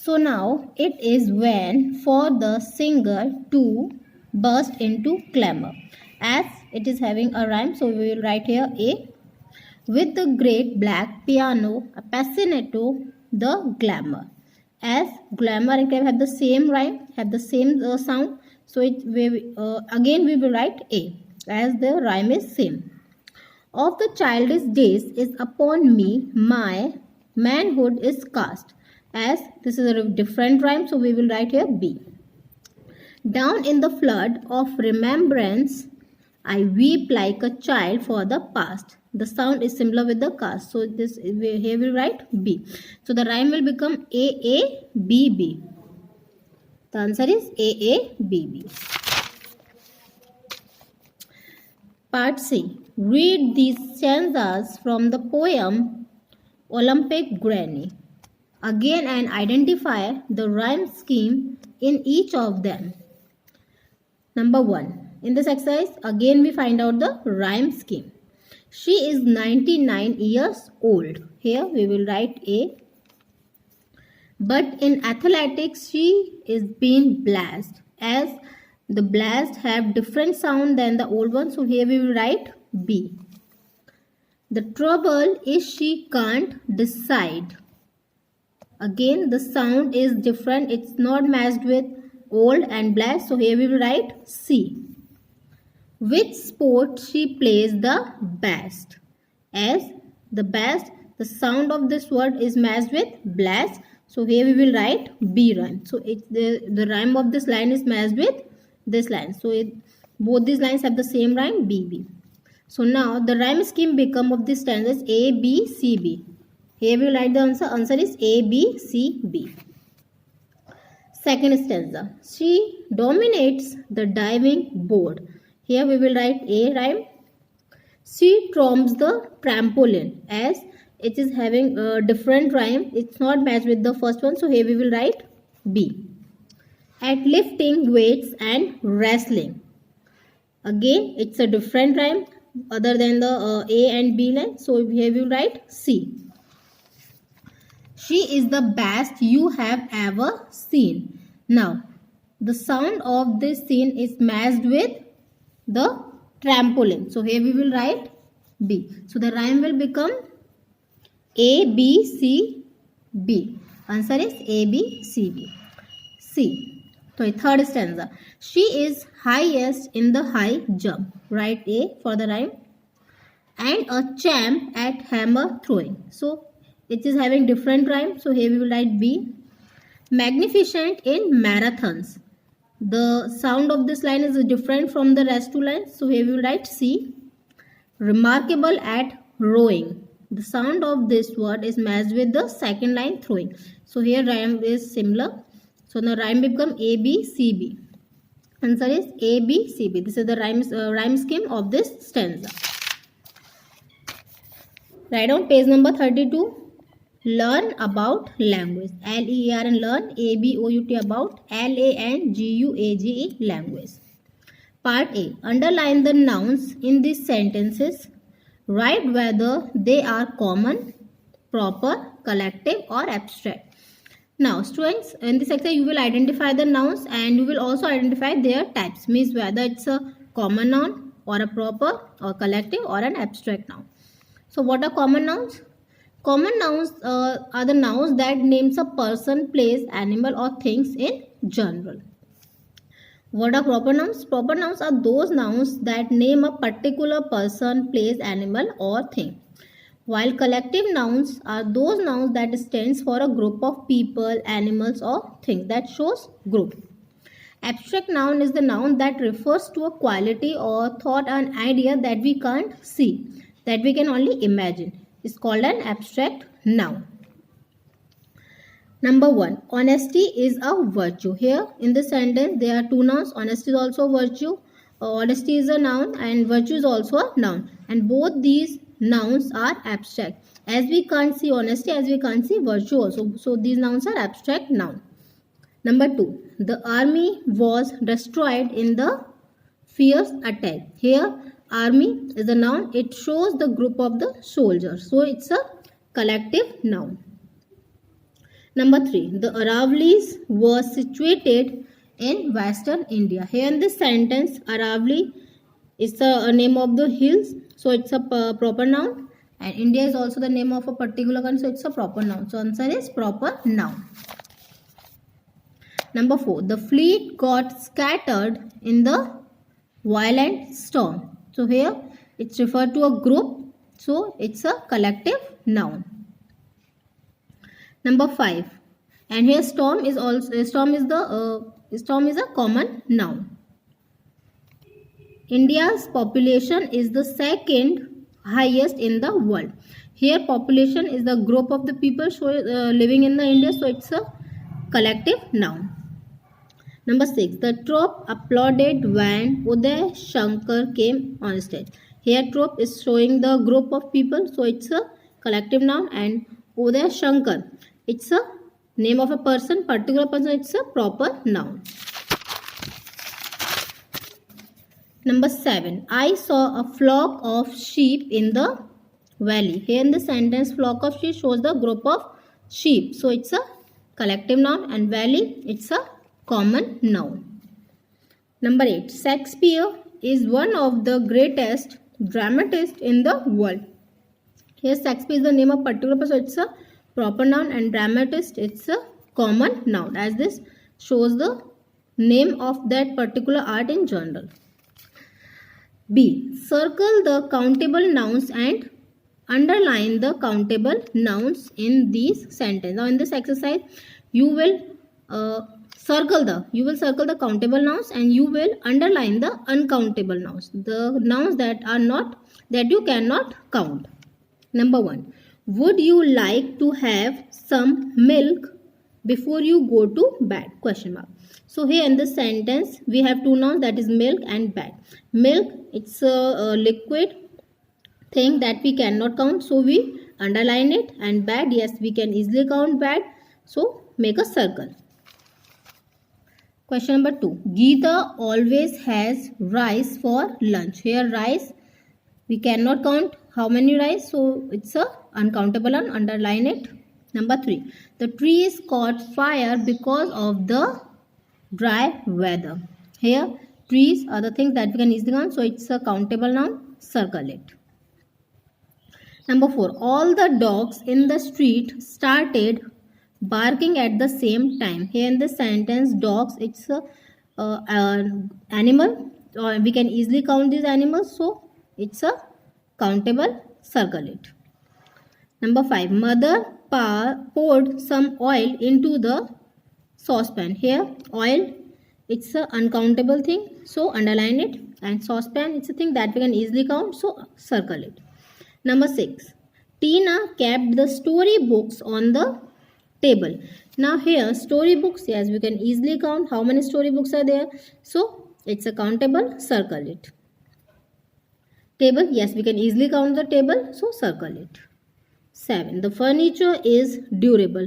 So now it is when for the singer to burst into clamor. As it is having a rhyme, so we will write here A. With the great black piano, appassionato, the glamour. As glamour and clamor have the same rhyme, have the same sound. So again we will write A as the rhyme is same. Of the childish days is upon me, my manhood is cast. As this is a different rhyme, so we will write here B. Down in the flood of remembrance, I weep like a child for the past. The sound is similar with the cast, so this here we write B. So the rhyme will become A B B. The answer is A B B. Part C. Read these stanzas from the poem Olympic Granny. Again and identify the rhyme scheme in each of them. Number 1. In this exercise, again we find out the rhyme scheme. She is 99 years old. Here we will write A. But in athletics, she is being blessed. As the blast have different sound than the old one, so here we will write B. The trouble is she can't decide. Again the sound is different, it's not matched with old and blast, so here we will write C. Which sport she plays the best. As the best, the sound of this word is matched with blast, so here we will write B rhyme. So the rhyme of this line is matched with this line. So both these lines have the same rhyme, B B. So now the rhyme scheme become of this stanzas A B C B. Here we will write the answer. Answer is A B C B. Second stanza. She dominates the diving board. Here we will write A rhyme. She tromps the trampoline. As it is having a different rhyme, it's not matched with the first one, so here we will write B. At lifting weights and wrestling. Again, it's a different rhyme other than the A and B line, so here we will write C. She is the best you have ever seen. Now, the sound of this scene is matched with the trampoline, so here we will write B. So the rhyme will become A B C B. Answer is A B C B. C. So third stanza. She is highest in the high jump. Write A for the rhyme. And a champ at hammer throwing. So it is having different rhyme. So here we will write B. Magnificent in marathons. The sound of this line is different from the rest two lines. So here we will write C. Remarkable at rowing. The sound of this word is matched with the second line throwing. So here rhyme is similar. So the rhyme become A B C B. Answer is A B C B. This is the rhyme scheme of this stanza. Write down page number 32. Learn about language. L-E-A-R-N learn. A-B-O-U-T about. L-A-N-G-U-A-G-E language. Part A. Underline the nouns in these sentences. Write whether they are common, proper, collective or abstract. Now students, in this exercise you will identify the nouns and you will also identify their types. Means whether it's a common noun or a proper or collective or an abstract noun. So what are common nouns? Common nouns are the nouns that names a person, place, animal or things in general. What are proper nouns? Proper nouns are those nouns that name a particular person, place, animal or thing. While collective nouns are those nouns that stands for a group of people, animals or things, that shows group. Abstract noun is the noun that refers to a quality or thought, an idea that we can't see, that we can only imagine. It's called an abstract noun. Number 1. Honesty is a virtue. Here in this sentence there are two nouns. Honesty is also a virtue. Honesty is a noun and virtue is also a noun. And both these nouns are abstract. As we can't see honesty, as we can't see virtue also. So these nouns are abstract noun. Number 2. The army was destroyed in the fierce attack. Here army is a noun. It shows the group of the soldiers. So it's a collective noun. Number 3, the Aravali's was situated in western India. Here in this sentence, Aravali is the name of the hills, so it's a proper noun, and India is also the name of a particular country, so it's a proper noun. So answer is proper noun. Number 4, the fleet got scattered in the violent storm. So here it's referred to a group, so it's a collective noun. Number 5, and here storm is a common noun. India's population is the second highest in the world. Here population is the group of the people living in the India, so it's a collective noun. Number 6, the troop applauded when Uday Shankar came on stage. Here troop is showing the group of people, so it's a collective noun, and Uday Shankar, it's a name of a person, particular person, it's a proper noun. Number 7, I saw a flock of sheep in the valley. Here in the sentence, flock of sheep shows the group of sheep, so it's a collective noun, and valley, it's a common noun. Number 8, Shakespeare is one of the greatest dramatists in the world. Here Shakespeare is the name of particular person, so it's a proper noun, and dramatist, it's a common noun, as this shows the name of that particular art in general. B, circle the countable nouns and underline the countable nouns in these sentences. Now in this exercise, you will circle the countable nouns, and you will underline the uncountable nouns, the nouns that you cannot count. Number 1, would you like to have some milk before you go to bed? Question mark. So here in this sentence, we have two nouns, that is milk and bed. Milk, it's a liquid thing that we cannot count, so we underline it, and bed, yes, we can easily count bed, so make a circle. Question number 2, Geeta always has rice for lunch. Here rice, we cannot count how many rice, so it's a uncountable and underline it. Number 3, the trees caught fire because of the dry weather. Here trees are the things that we can easily count, so it's a countable noun, circle it. Number 4, all the dogs in the street started barking at the same time. Here in this sentence, dogs, it's a animal, or we can easily count these animals, so it's a countable, circle it. Number 5, mother poured some oil into the saucepan. Here oil, it's a uncountable thing, so underline it, and saucepan, it's a thing that we can easily count, so circle it. Number 6, Tina kept the storybooks on the table. Now here storybooks, yes, we can easily count how many storybooks are there, so it's a countable, circle it. Table, yes, we can easily count the table, so circle it. 7, the furniture is durable.